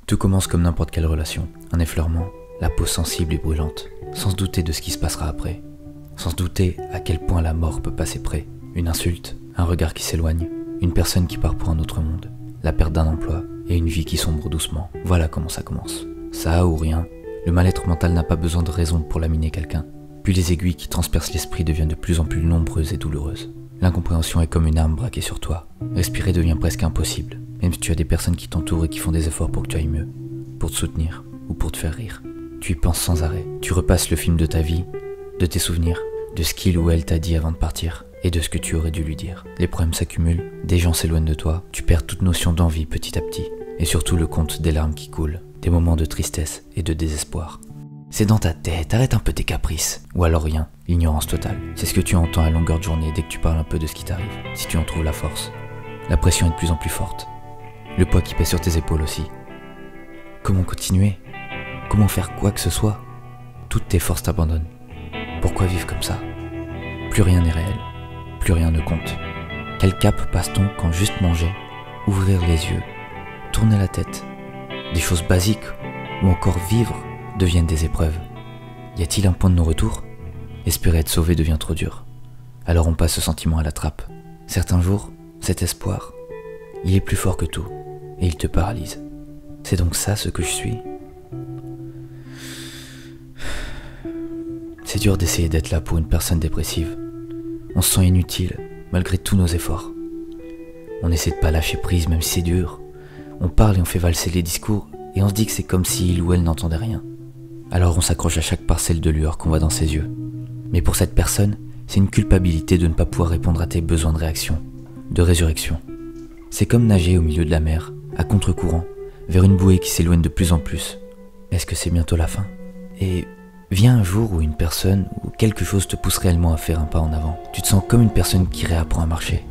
Tout commence comme n'importe quelle relation, un effleurement, la peau sensible et brûlante, sans se douter de ce qui se passera après, sans se douter à quel point la mort peut passer près, une insulte, un regard qui s'éloigne, une personne qui part pour un autre monde, la perte d'un emploi et une vie qui sombre doucement. Voilà comment ça commence. Ça a ou rien, le mal-être mental n'a pas besoin de raison pour laminer quelqu'un. Puis les aiguilles qui transpercent l'esprit deviennent de plus en plus nombreuses et douloureuses. L'incompréhension est comme une arme braquée sur toi. Respirer devient presque impossible, même si tu as des personnes qui t'entourent et qui font des efforts pour que tu ailles mieux, pour te soutenir ou pour te faire rire. Tu y penses sans arrêt. Tu repasses le film de ta vie, de tes souvenirs, de ce qu'il ou elle t'a dit avant de partir et de ce que tu aurais dû lui dire. Les problèmes s'accumulent, des gens s'éloignent de toi, tu perds toute notion d'envie petit à petit, et surtout le compte des larmes qui coulent, des moments de tristesse et de désespoir. C'est dans ta tête, arrête un peu tes caprices. Ou alors rien, l'ignorance totale. C'est ce que tu entends à longueur de journée dès que tu parles un peu de ce qui t'arrive, si tu en trouves la force. La pression est de plus en plus forte. Le poids qui pèse sur tes épaules aussi. Comment continuer? Comment faire quoi que ce soit? Toutes tes forces t'abandonnent. Pourquoi vivre comme ça? Plus rien n'est réel, plus rien ne compte. Quel cap passe-t-on quand juste manger, ouvrir les yeux, tourner la tête, des choses basiques ou encore vivre deviennent des épreuves? Y a-t-il un point de non-retour? Espérer être sauvé devient trop dur. Alors on passe ce sentiment à la trappe. Certains jours, cet espoir, il est plus fort que tout et il te paralyse. C'est donc ça ce que je suis? C'est dur d'essayer d'être là pour une personne dépressive. On se sent inutile malgré tous nos efforts. On essaie de pas lâcher prise même si c'est dur. On parle et on fait valser les discours et on se dit que c'est comme si il ou elle n'entendait rien. Alors on s'accroche à chaque parcelle de lueur qu'on voit dans ses yeux. Mais pour cette personne, c'est une culpabilité de ne pas pouvoir répondre à tes besoins de réaction, de résurrection. C'est comme nager au milieu de la mer, à contre-courant, vers une bouée qui s'éloigne de plus en plus. Est-ce que c'est bientôt la fin? Et vient un jour où une personne ou quelque chose te pousse réellement à faire un pas en avant. Tu te sens comme une personne qui réapprend à marcher.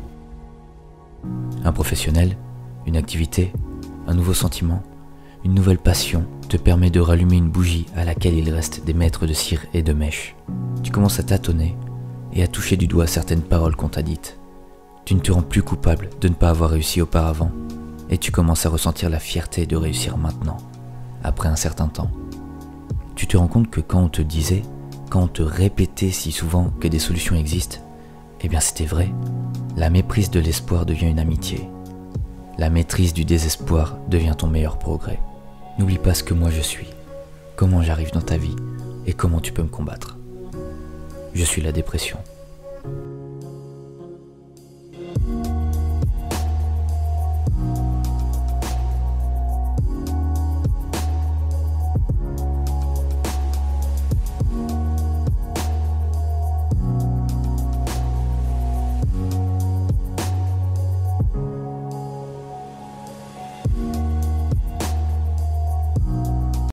Un professionnel, une activité, un nouveau sentiment, une nouvelle passion te permet de rallumer une bougie à laquelle il reste des mètres de cire et de mèche. Tu commences à tâtonner et à toucher du doigt certaines paroles qu'on t'a dites. Tu ne te rends plus coupable de ne pas avoir réussi auparavant et tu commences à ressentir la fierté de réussir maintenant, après un certain temps. Tu te rends compte que quand on te disait, quand on te répétait si souvent que des solutions existent, eh bien c'était vrai. La méprise de l'espoir devient une amitié. La maîtrise du désespoir devient ton meilleur progrès. N'oublie pas ce que moi je suis, comment j'arrive dans ta vie et comment tu peux me combattre. Je suis la dépression.